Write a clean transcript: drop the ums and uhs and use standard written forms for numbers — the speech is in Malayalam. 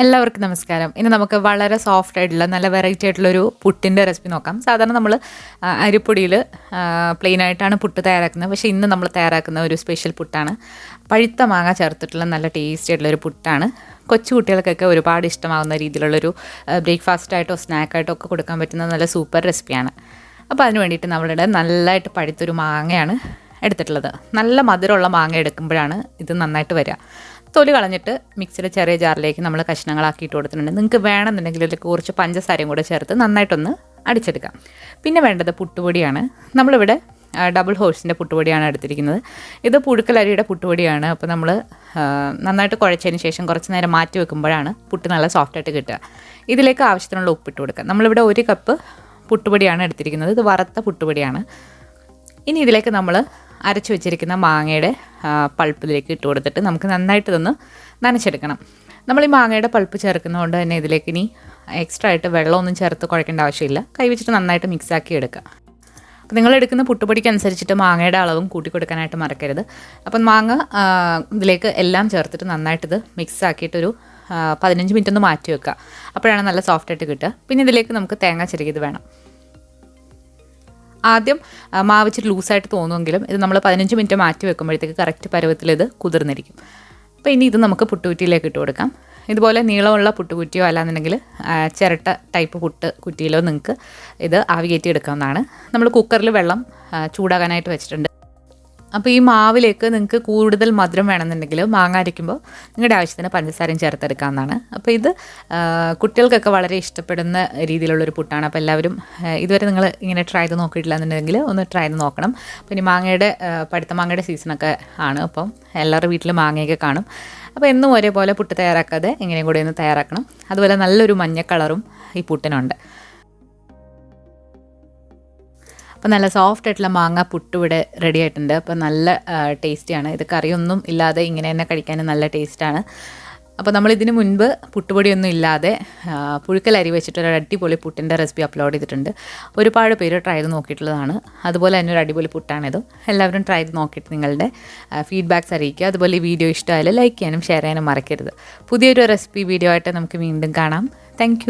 എല്ലാവർക്കും നമസ്കാരം. ഇന്ന് നമുക്ക് വളരെ സോഫ്റ്റ് ആയിട്ടുള്ള നല്ല വെറൈറ്റി ആയിട്ടുള്ളൊരു പുട്ടിൻ്റെ റെസിപ്പി നോക്കാം. സാധാരണ നമ്മൾ അരിപ്പൊടിയിൽ പ്ലെയിൻ ആയിട്ടാണ് പുട്ട് തയ്യാറാക്കുന്നത്. പക്ഷേ ഇന്ന് നമ്മൾ തയ്യാറാക്കുന്ന ഒരു സ്പെഷ്യൽ പുട്ടാണ്. പഴുത്ത മാങ്ങ ചേർത്തിട്ടുള്ള നല്ല ടേസ്റ്റി ആയിട്ടുള്ളൊരു പുട്ടാണ്. കൊച്ചു കുട്ടികൾക്കൊക്കെ ഒരുപാട് ഇഷ്ടമാകുന്ന രീതിയിലുള്ളൊരു ബ്രേക്ക്ഫാസ്റ്റായിട്ടോ സ്നാക്കായിട്ടോ ഒക്കെ കൊടുക്കാൻ പറ്റുന്ന നല്ല സൂപ്പർ റെസിപ്പിയാണ്. അപ്പോൾ അതിന് വേണ്ടിയിട്ട് നമ്മളുടെ നല്ലതായിട്ട് പഴുത്തൊരു മാങ്ങയാണ് എടുത്തിട്ടുള്ളത്. നല്ല മധുരമുള്ള മാങ്ങ എടുക്കുമ്പോഴാണ് ഇത് നന്നായിട്ട് വരിക. തൊലി കളഞ്ഞിട്ട് മിക്സിയുടെ ചെറിയ ജാറിലേക്ക് നമ്മൾ കഷ്ണങ്ങളാക്കിയിട്ട് കൊടുത്തിട്ടുണ്ട്. നിങ്ങൾക്ക് വേണമെന്നുണ്ടെങ്കിൽ ഇതിലേക്ക് കുറച്ച് പഞ്ചസാരയും കൂടെ ചേർത്ത് നന്നായിട്ടൊന്ന് അടിച്ചെടുക്കാം. പിന്നെ വേണ്ടത് പുട്ടുപൊടിയാണ്. നമ്മളിവിടെ ഡബിൾ ഹോഴ്സിൻ്റെ പുട്ടുപൊടിയാണ് എടുത്തിരിക്കുന്നത്. ഇത് പുഴുക്കലരിയുടെ പുട്ടുപൊടിയാണ്. അപ്പോൾ നമ്മൾ നന്നായിട്ട് കുഴച്ചതിന് ശേഷം കുറച്ച് നേരം മാറ്റി വെക്കുമ്പോഴാണ് പുട്ട് നല്ല സോഫ്റ്റായിട്ട് കിട്ടുക. ഇതിലേക്ക് ആവശ്യത്തിനുള്ള ഉപ്പിട്ട് കൊടുക്കുക. നമ്മളിവിടെ 1 കപ്പ് പുട്ടുപൊടിയാണ് എടുത്തിരിക്കുന്നത്. ഇത് വറുത്ത പുട്ടുപൊടിയാണ്. ഇനി ഇതിലേക്ക് നമ്മൾ അരച്ച് വെച്ചിരിക്കുന്ന മാങ്ങയുടെ പൾപ്പിലേക്ക് ഇട്ട് കൊടുത്തിട്ട് നമുക്ക് നന്നായിട്ട് ഇതൊന്ന് നനച്ചെടുക്കണം. നമ്മൾ ഈ മാങ്ങയുടെ പൾപ്പ് ചേർക്കുന്നതുകൊണ്ട് തന്നെ ഇതിലേക്ക് ഇനി എക്സ്ട്രാ ആയിട്ട് വെള്ളമൊന്നും ചേർത്ത് കുഴക്കേണ്ട ആവശ്യമില്ല. കൈ വെച്ചിട്ട് നന്നായിട്ട് മിക്സാക്കി എടുക്കുക. അപ്പോൾ നിങ്ങൾ എടുക്കുന്ന പുട്ടുപൊടിക്ക് അനുസരിച്ചിട്ട് മാങ്ങയുടെ അളവും കൂട്ടി കൊടുക്കാനായിട്ട് മറക്കരുത്. അപ്പം മാങ്ങ ഇതിലേക്ക് എല്ലാം ചേർത്തിട്ട് നന്നായിട്ടിത് മിക്സാക്കിയിട്ടൊരു 15 മിനിറ്റ് ഒന്ന് മാറ്റി വെക്കുക. അപ്പോഴാണ് നല്ല സോഫ്റ്റായിട്ട് കിട്ടുക. പിന്നെ ഇതിലേക്ക് നമുക്ക് തേങ്ങ ചിരകിയത് വേണം. ആദ്യം മാവ് ഇച്ചിരി ലൂസായിട്ട് തോന്നുമെങ്കിലും ഇത് നമ്മൾ 15 മിനിറ്റ് മാറ്റി വെക്കുമ്പോഴത്തേക്ക് കറക്റ്റ് പരുവത്തിൽ ഇത് കുതിർന്നിരിക്കും. അപ്പോൾ ഇനി ഇത് നമുക്ക് പുട്ടുകുറ്റിയിലേക്ക് ഇട്ട് കൊടുക്കാം. ഇതുപോലെ നീളമുള്ള പുട്ടുകുറ്റിയോ അല്ലാന്നുണ്ടെങ്കിൽ ചിരട്ട ടൈപ്പ് പുട്ട് കുറ്റിയിലോ നിങ്ങൾക്ക് ഇത് ആവി കയറ്റി എടുക്കാവുന്നതാണ്. നമ്മൾ കുക്കറിൽ വെള്ളം ചൂടാകാനായിട്ട് വെച്ചിട്ടുണ്ട്. അപ്പോൾ ഈ മാവിലേക്ക് നിങ്ങൾക്ക് കൂടുതൽ മധുരം വേണമെന്നുണ്ടെങ്കിൽ മാങ്ങ അരയ്ക്കുമ്പോൾ നിങ്ങളുടെ ആവശ്യത്തിന് പഞ്ചസാരയും ചേർത്തെടുക്കാവുന്നതാണ്. അപ്പോൾ ഇത് കുട്ടികൾക്കൊക്കെ വളരെ ഇഷ്ടപ്പെടുന്ന രീതിയിലുള്ളൊരു പുട്ടാണ്. അപ്പോൾ എല്ലാവരും ഇതുവരെ നിങ്ങൾ ഇങ്ങനെ ട്രൈ ചെയ്ത് നോക്കിയിട്ടില്ല എന്നുണ്ടെങ്കിൽ ഒന്ന് ട്രൈ ചെയ്ത് നോക്കണം. പിന്നെ മാങ്ങയുടെ പഴുത്ത മാങ്ങയുടെ സീസണൊക്കെ ആണ്. അപ്പം എല്ലാവരുടെ വീട്ടിലും മാങ്ങയൊക്കെ കാണും. അപ്പോൾ എന്നും ഒരേപോലെ പുട്ട് തയ്യാറാക്കാതെ ഇങ്ങനെയും കൂടെ ഒന്ന് തയ്യാറാക്കണം. അതുപോലെ നല്ലൊരു മഞ്ഞ കളറും ഈ പുട്ടിനുണ്ട്. അപ്പോൾ നല്ല സോഫ്റ്റ് ആയിട്ടുള്ള മാങ്ങ പുട്ട് ഇവിടെ റെഡി ആയിട്ടുണ്ട്. അപ്പോൾ നല്ല ടേസ്റ്റിയാണ്. ഇത് കറിയൊന്നും ഇല്ലാതെ ഇങ്ങനെ തന്നെ കഴിക്കാൻ നല്ല ടേസ്റ്റാണ്. അപ്പോൾ നമ്മളിതിന് മുൻപ് പുട്ടുപൊടിയൊന്നും ഇല്ലാതെ പുഴുക്കലരി വെച്ചിട്ടൊരു അടിപൊളി പുട്ടിൻ്റെ റെസിപ്പി അപ്ലോഡ് ചെയ്തിട്ടുണ്ട്. ഒരുപാട് പേര് ട്രൈ ചെയ്ത് നോക്കിയിട്ടുള്ളതാണ്. അതുപോലെ തന്നെ ഒരു അടിപൊളി പുട്ടാണിതും. എല്ലാവരും ട്രൈ ചെയ്ത് നോക്കിയിട്ട് നിങ്ങളുടെ ഫീഡ്ബാക്ക്സ് അറിയിക്കുക. അതുപോലെ ഈ വീഡിയോ ഇഷ്ടമായാലും ലൈക്ക് ചെയ്യാനും ഷെയർ ചെയ്യാനും മറക്കരുത്. പുതിയൊരു റെസിപ്പി വീഡിയോ ആയിട്ട് നമുക്ക് വീണ്ടും കാണാം. താങ്ക്